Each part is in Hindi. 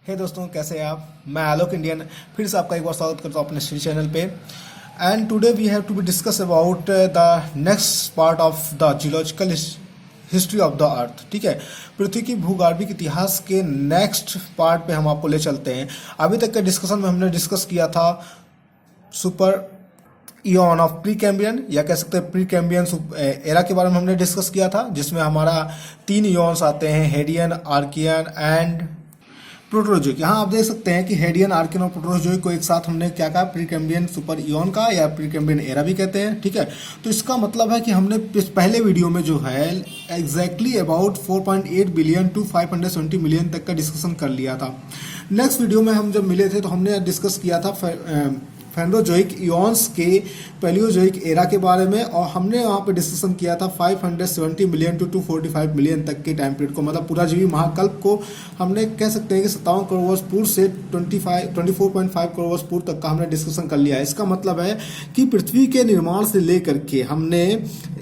हे दोस्तों, कैसे हैं आप। मैं आलोक इंडियन फिर से आपका एक बार स्वागत करता हूँ अपने श्री चैनल पे। And today we have to be discuss about the next part of the geological history of the earth. ठीक है, पृथ्वी की भूगर्भिक इतिहास के नेक्स्ट पार्ट पे हम आपको ले चलते हैं। अभी तक के डिस्कशन में हमने डिस्कस किया था super ion of pre Cambrian, या कह सकते हैं प्री कैम्बियन एरा के बारे में हमने डिस्कस किया था, जिसमें हमारा 3 इयॉन्स आते हैं, हेडियन, आर्कियन एंड प्रोटोजोइक। यहाँ आप देख सकते हैं कि हेडियन, आर्कियन और प्रोटोजोइक को एक साथ हमने क्या कहा, प्री कैम्बियन सुपर इयॉन का या प्री कैम्बियन एरा भी कहते हैं। ठीक है, तो इसका मतलब है कि हमने पहले वीडियो में जो है exactly about 4.8 billion to 570 million तक का डिस्कशन कर लिया था। नेक्स्ट वीडियो में हम जब मिले थे तो हमने डिस्कस किया था फेनोजोइक इयॉन्स के पैलियोजोइक एरा के बारे में, और हमने वहाँ पे डिस्कशन किया था 570 मिलियन टू 245 मिलियन तक के टाइम पीरियड को, मतलब पूरा जीवी महाकल्प को हमने कह सकते हैं कि 57 करोड़ वर्ष पूर्व से 24.5 करोड़ वर्ष पूर्व तक का हमने डिस्कशन कर लिया है। इसका मतलब है कि पृथ्वी के निर्माण से लेकर के हमने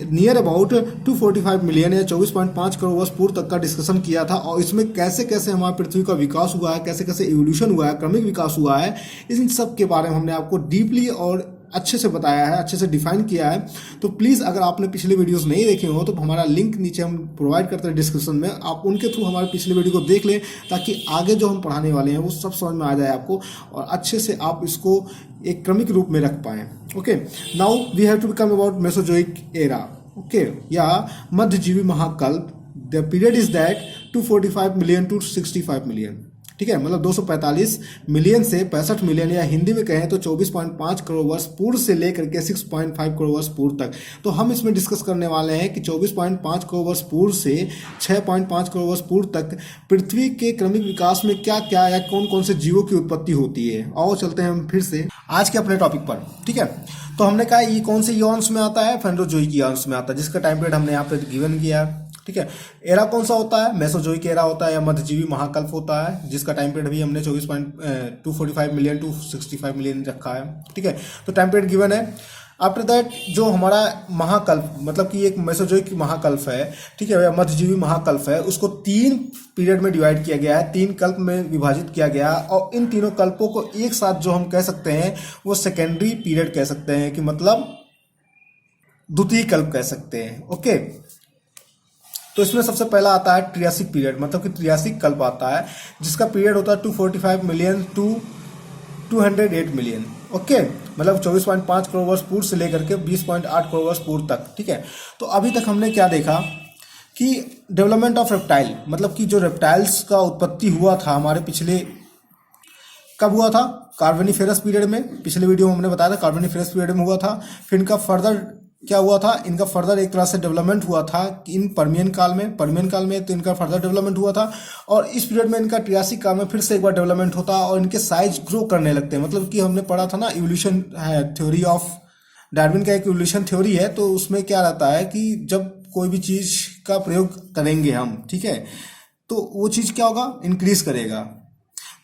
नियर अबाउट 245 मिलियन या 24.5 करोड़ वर्ष पूर्व तक का डिस्कशन किया था, और इसमें कैसे कैसे हमारी पृथ्वी का विकास हुआ है, कैसे कैसे इवोल्यूशन हुआ है, क्रमिक विकास हुआ है, इन सब के बारे में हमने आपको डीपली और अच्छे से बताया है, अच्छे से डिफाइन किया है। तो प्लीज़ अगर आपने पिछले वीडियोस नहीं देखे हो तो हमारा लिंक नीचे हम प्रोवाइड करते हैं डिस्क्रिप्शन में, आप उनके थ्रू हमारे पिछले वीडियो को देख लें, ताकि आगे जो हम पढ़ाने वाले हैं वो सब समझ में आ जाए आपको, और अच्छे से आप इसको एक क्रमिक रूप में रख पाएँ। Okay, now we have to become about Mesozoic era, okay, या मध्यजीवी महाकल्प। The period is that 245 million to 65 million. ठीक है, मतलब 245 मिलियन से 65 मिलियन, या हिंदी में कहें तो 24.5 करोड़ वर्ष पूर्व से लेकर के 6.5 करोड़ वर्ष पूर्व तक। तो हम इसमें डिस्कस करने वाले हैं कि 24.5 करोड़ वर्ष पूर्व से 6.5 करोड़ वर्ष पूर्व तक पृथ्वी के क्रमिक विकास में क्या क्या या कौन कौन से जीवों की उत्पत्ति होती है। आओ चलते हैं हम फिर से आज के अपने टॉपिक पर। ठीक है, तो हमने कहा ये कौन से इयॉन्स में आता है, फेनोजोइक इयॉन्स में आता है, जिसका टाइम पीरियड हमने यहाँ पे गिवन किया है। ठीक है, एरा कौन सा होता है, मेसोजोइक एरा होता है या मध्यजीवी महाकल्प होता है, जिसका टाइम पीरियड भी हमने 245 मिलियन टू 65 मिलियन रखा है। ठीक है, तो टाइम पीरियड गिवन है। आफ्टर दैट जो हमारा महाकल्प, मतलब कि एक मेसोजोइक महाकल्प है, ठीक है, या मध्यजीवी महाकल्प है, उसको 3 पीरियड में डिवाइड किया गया है, 3 कल्प में विभाजित किया गया, और इन तीनों कल्पों को एक साथ जो हम कह सकते हैं वो सेकेंडरी पीरियड कह सकते हैं, कि मतलब द्वितीय कल्प कह सकते हैं। ओके, तो इसमें सबसे पहला आता है ट्रियासिक पीरियड, मतलब कि ट्रियासिक कल्प आता है, जिसका पीरियड होता है 245 मिलियन टू 208 मिलियन। ओके, मतलब 24.5 करोड़ वर्ष पूर्व से लेकर के 20.8 करोड़ वर्ष पूर्व तक। ठीक है, तो अभी तक हमने क्या देखा कि डेवलपमेंट ऑफ रेप्टाइल, मतलब कि जो रेप्टाइल्स का उत्पत्ति हुआ था हमारे पिछले, कब हुआ था, कार्बोनिफेरस पीरियड में। पिछले वीडियो में हमने बताया था कार्बोनिफेरस पीरियड में हुआ था। फिर इनका फर्दर क्या हुआ था, इनका फर्दर एक तरह से डेवलपमेंट हुआ था इन पर्मियन काल में तो इनका फर्दर डेवलपमेंट हुआ था, और इस पीरियड में इनका ट्रियासिक काल में फिर से एक बार डेवलपमेंट होता है, और इनके साइज ग्रो करने लगते हैं। मतलब कि हमने पढ़ा था ना, इवोल्यूशन है, थ्योरी ऑफ डार्विन का एक इवोल्यूशन थ्योरी है, तो उसमें क्या रहता है कि जब कोई भी चीज़ का प्रयोग करेंगे हम, ठीक है, तो वो चीज़ क्या होगा, इंक्रीज करेगा।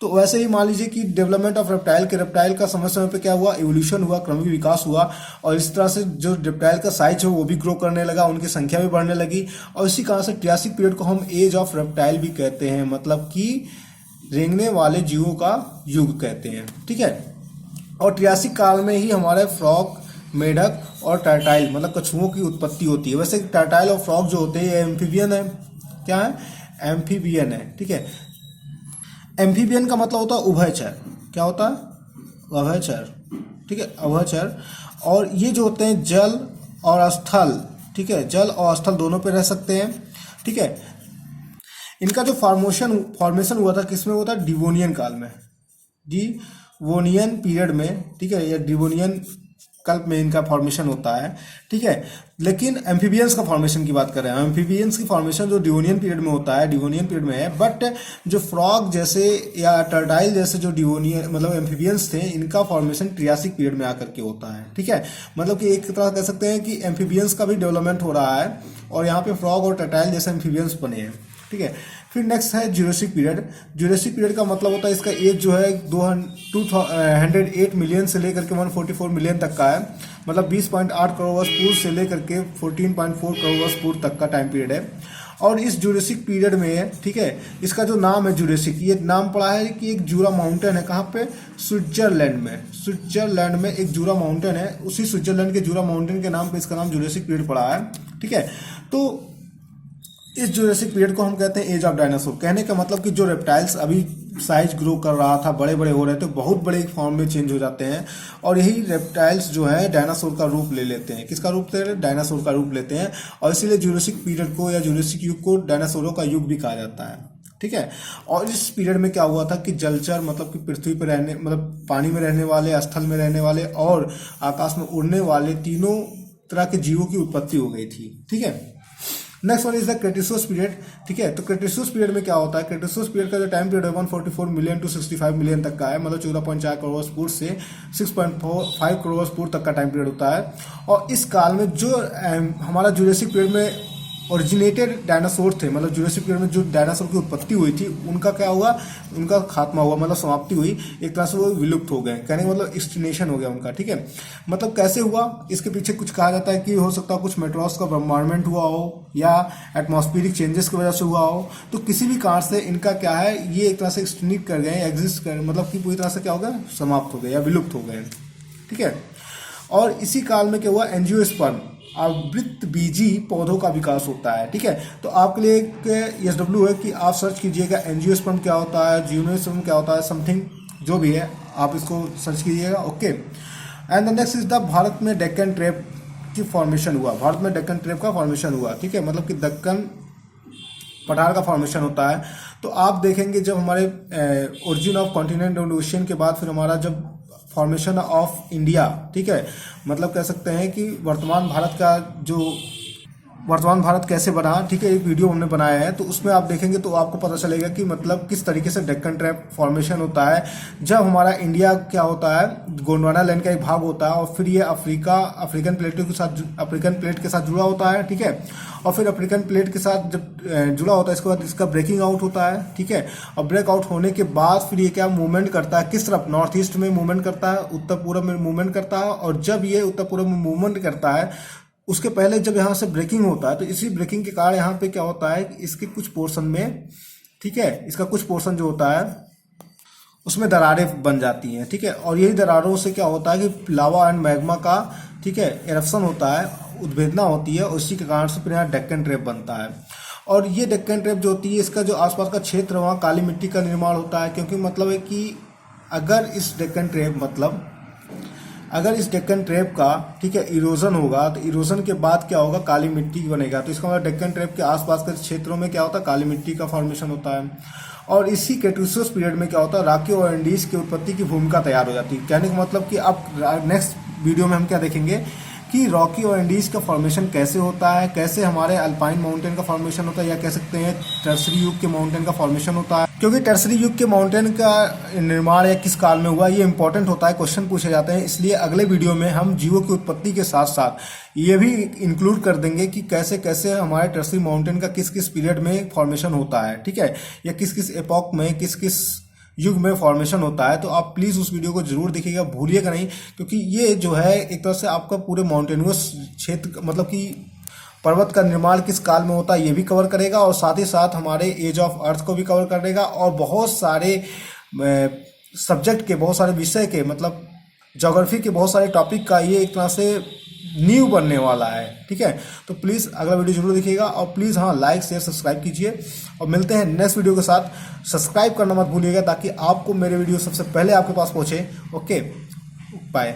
तो वैसे ही मान लीजिए कि डेवलपमेंट ऑफ रेप्टाइल का समय समय पे क्या हुआ, इवोल्यूशन हुआ, क्रमिक विकास हुआ, और इस तरह से जो रेप्टाइल का साइज है वो भी ग्रो करने लगा, उनकी संख्या भी बढ़ने लगी, और इसी कारण से ट्रियासिक पीरियड को हम एज ऑफ रेप्टाइल भी कहते हैं, मतलब कि रेंगने वाले जीवों का युग कहते हैं। ठीक है, और ट्रियासिक काल में ही हमारे फ्रॉग, मेढक और टर्टाइल, मतलब कछुओं की उत्पत्ति होती है। वैसे टर्टाइल और फ्रॉग जो होते हैं ये एम्फीबियन है, क्या है, एम्फीबियन है। ठीक है, एम्फीबियन का मतलब होता है उभयचर। क्या होता है, उभयचर। ठीक है, उभयचर, और ये जो होते हैं जल और स्थल, ठीक है, जल और स्थल दोनों पे रह सकते हैं। ठीक है, इनका जो फॉर्मेशन हुआ था किसमें हुआ था, डिवोनियन काल में, डिवोनियन पीरियड में। ठीक है, या डिवोनियन कल्प में इनका फॉर्मेशन होता है। ठीक है, लेकिन एम्फीबियंस का फॉर्मेशन की बात कर रहे हैं, एम्फीबियंस की फॉर्मेशन जो डिवोनियन पीरियड में होता है, डिवोनियन पीरियड में है। बट जो फ्रॉग जैसे या टर्टाइल जैसे जो डिवोनियन मतलब एम्फीबियंस थे, इनका फॉर्मेशन ट्रियासिक पीरियड में आकर के होता है। ठीक है, मतलब कि एक तरह कह सकते हैं कि एम्फीबियंस का भी डेवलपमेंट हो रहा है, और यहाँ पे फ्रॉग और टर्टाइल जैसे एम्फीबियंस बने हैं। ठीक है, फिर नेक्स्ट है ज्यूरेसिक पीरियड। ज्यूरेसिक पीरियड का मतलब होता है इसका एज जो है 208 मिलियन से लेकर के 144 मिलियन तक का है, मतलब 20.8 करोड़ वर्ष पूर्व से लेकर के 14.4 करोड़ वर्ष पूर्व तक का टाइम पीरियड है। और इस जुरासिक पीरियड में, ठीक है, इसका जो नाम है जुरासिक, ये नाम पड़ा है कि एक जूरा माउंटेन है, कहाँ पे, स्विट्जरलैंड में। स्विट्जरलैंड में एक जूरा माउंटेन है, उसी स्विट्जरलैंड के जूरा माउंटेन के नाम पे इसका नाम जुरासिक पीरियड पड़ा है, ठीक है। तो इस जुरासिक पीरियड को हम कहते हैं एज ऑफ डायनासोर। कहने का मतलब कि जो रेप्टाइल्स अभी साइज ग्रो कर रहा था, बड़े बड़े हो रहे थे, बहुत बड़े फॉर्म में चेंज हो जाते हैं, और यही रेप्टाइल्स जो है डायनासोर का रूप ले लेते हैं। किसका रूप लेते हैं? डायनासोर का रूप लेते हैं। और इसीलिए जुरासिक पीरियड को या जुरासिक युग को डायनासोरों का युग भी कहा जाता है, ठीक है। और इस पीरियड में क्या हुआ था कि जलचर, मतलब कि पृथ्वी पर रहने, मतलब पानी में रहने वाले, स्थल में रहने वाले और आकाश में उड़ने वाले तीनों तरह के जीवों की उत्पत्ति हो गई थी, ठीक है। Next one is the Cretaceous period, ठीक है। तो क्रेटेशियस पीरियड में क्या होता है? क्रेटेशियस पीरियड का जो टाइम पीरियड है 144 मिलियन टू 65 मिलियन तक का है, मतलब 14.4 करोड़ फुट से 6.45 करोड़ फुट तक का टाइम पीरियड होता है। और इस काल में जो हमारा जुरासिक पीरियड में ओरिजिनेटेड डायनासोर थे, मतलब जुरासिक पीरियड में जो डायनासोर की उत्पत्ति हुई थी, उनका क्या हुआ? उनका खात्मा हुआ, मतलब समाप्ति हुई, एक तरह से वो विलुप्त हो गए, कहने का मतलब एक्सटिंक्शन हो गया उनका, ठीक है। मतलब कैसे हुआ? इसके पीछे कुछ कहा जाता है कि हो सकता है कुछ मेट्रोस का बम्बार्डमेंट हुआ हो या एटमॉस्फेरिक चेंजेस की वजह से हुआ हो। तो किसी भी कारण से इनका क्या है, ये एक तरह से एक्सटिंक्ट कर गए, एग्जिस्ट कर, मतलब कि पूरी तरह से क्या हो गया? समाप्त हो गए या विलुप्त हो गए, ठीक है। और इसी काल में क्या हुआ? एंजियोस्पर्म, आवृतबीजी पौधों का विकास होता है, ठीक है। तो आपके लिए एक SW है कि आप सर्च कीजिएगा एंजियोस्पर्म क्या होता है, जिम्नोस्पर्म क्या होता है, समथिंग जो भी है आप इसको सर्च कीजिएगा, okay. And the next is the Bharat में डेक्कन ट्रेप की फॉर्मेशन हुआ। भारत में डेक्कन ट्रेप का फॉर्मेशन हुआ, ठीक है, मतलब कि दक्कन पठार का फॉर्मेशन होता है। तो आप देखेंगे जब हमारे origin of continent and ocean के बाद फिर हमारा जब फॉर्मेशन ऑफ इंडिया, ठीक है, मतलब कह सकते हैं कि वर्तमान भारत कैसे बना, ठीक है, एक वीडियो हमने बनाया है, तो उसमें आप देखेंगे तो आपको पता चलेगा कि मतलब किस तरीके से डेक्कन ट्रैप फॉर्मेशन होता है। जब हमारा इंडिया क्या होता है, गोंडवाना लैंड का एक भाग होता है, और फिर ये अफ्रीकन प्लेट के साथ जुड़ा होता है, ठीक है। और फिर अफ्रीकन प्लेट के साथ जब जुड़ा होता है, इसके बाद इसका ब्रेकिंग आउट होता है, ठीक है। और ब्रेक आउट होने के बाद फिर ये क्या मूवमेंट करता है, किस तरफ? नॉर्थ ईस्ट में मूवमेंट करता है, उत्तर पूर्व में मूवमेंट करता है। और जब ये उत्तर पूर्व में मूवमेंट करता है, उसके पहले जब यहाँ से ब्रेकिंग होता है, तो इसी ब्रेकिंग के कारण यहाँ पे क्या होता है कि इसके कुछ पोर्शन में, ठीक है, इसका कुछ पोर्शन जो होता है उसमें दरारें बन जाती हैं, ठीक है। और यही दरारों से क्या होता है कि लावा एंड मैग्मा का, ठीक है, एरप्शन होता है, उद्भेदना होती है, और इसी के कारण से फिर यहाँ डेक्कन ट्रेप बनता है। और ये डेक्कन ट्रेप जो होती है, इसका जो आसपास का क्षेत्र वहाँ काली मिट्टी का निर्माण होता है, क्योंकि मतलब है कि अगर इस डेक्कन ट्रेप का, ठीक है, इरोजन होगा, तो इरोजन के बाद क्या होगा? काली मिट्टी बनेगा। तो इसका मतलब डेक्कन ट्रेप के आसपास के क्षेत्रों में क्या होता है? काली मिट्टी का फॉर्मेशन होता है। और इसी क्रेटेशियस पीरियड में क्या होता है? रॉकी और इंडीज की उत्पत्ति की भूमिका तैयार हो जाती है। कहने का मतलब कि अब नेक्स्ट वीडियो में हम क्या देखेंगे कि रॉकी और इंडीज का फॉर्मेशन कैसे होता है, कैसे हमारे अल्पाइन माउंटेन का फॉर्मेशन होता है, या कह सकते हैं टर्सरी युग के माउंटेन का फॉर्मेशन होता है। क्योंकि टर्सरी युग के माउंटेन का निर्माण या किस काल में हुआ, ये इंपॉर्टेंट होता है, क्वेश्चन पूछे जाते हैं। इसलिए अगले वीडियो में हम जीवों की उत्पत्ति के साथ साथ ये भी इंक्लूड कर देंगे कि कैसे कैसे हमारे टर्सरी माउंटेन का किस किस पीरियड में फॉर्मेशन होता है, ठीक है, या किस किस एपॉक में, किस किस युग में फॉर्मेशन होता है। तो आप प्लीज़ उस वीडियो को जरूर देखिएगा, भूलिएगा नहीं, क्योंकि ये जो है एक तरह से आपका पूरे माउंटेनियस क्षेत्र, मतलब कि पर्वत का निर्माण किस काल में होता है, ये भी कवर करेगा, और साथ ही साथ हमारे एज ऑफ अर्थ को भी कवर करेगा, और बहुत सारे सब्जेक्ट के, बहुत सारे विषय के, मतलब ज्योग्राफी के बहुत सारे टॉपिक का ये एक तरह से न्यू बनने वाला है, ठीक है। तो प्लीज़ अगला वीडियो जरूर देखिएगा, और प्लीज़ हाँ, लाइक शेयर सब्सक्राइब कीजिए, और मिलते हैं नेक्स्ट वीडियो के साथ। सब्सक्राइब करना मत भूलिएगा, ताकि आपको मेरे वीडियो सबसे पहले आपके पास पहुँचे। Okay, bye.